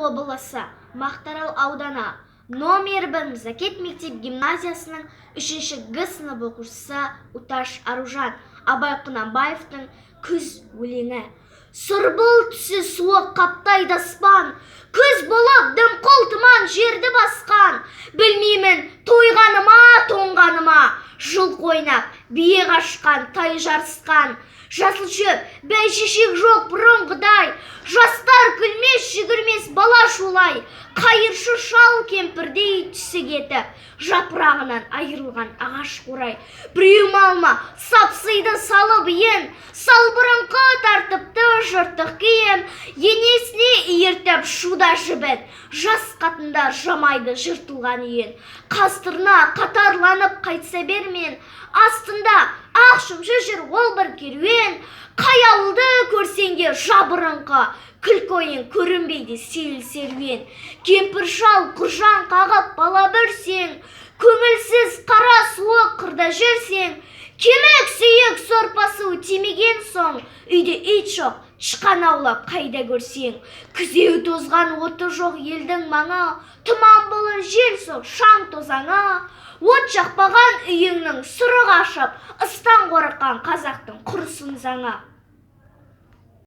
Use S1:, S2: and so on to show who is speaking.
S1: облысы, Мақтаарал ауданы, номер 1 Закет мектеп гимназиясының 3-ші Г сынып оқушысы Уташ Аружан. Абай Құнанбаевтың күз өлеңі. Сұрбыл түсі суық қаптайды аспан, күз болып дымқыл тұман жерді басқан. Білмеймін тойғаныма, тоңғаныма, жыл қойнап, бие қашқан, тай жарысқан. Жасыл шөп, бәйшешек жоқ бұрынғыдай, жастар күлмес, жүгірмес бала шулай. Қайыршы шал кемпірдей түсі кетіп, жапырағынан айырылған ағаш қурай. Біреу малма сапсыйды салып ен, салбырыңқы тартыпты жыртық киім. Енесіне иіртіп шуда жібін, жас қатындар жамайды жыртылған ен. Қастырына қатарланып қайтса бермен, астында ақ шымшы жүр ол бір керуен. Қай ауылды көрсеңге жабырыңқы, күлкі-ойын көрінбейді сейіл серуен. Кемпір шал құржан қағып бала бүрсең, көңілсіз қара суық қырда жүрсең. Кемек сүйек сорпасы тимеген соң, үйде ит жоқ, тышқан аулап қайда көрсең. Күзеу тозған оты жоқ елдің маңы, тұман болар жел соқ шаң тозаңы. От жақпаған үйіңнің сұры қашып, ыстан қорыққан қазақтың құрысын заңы.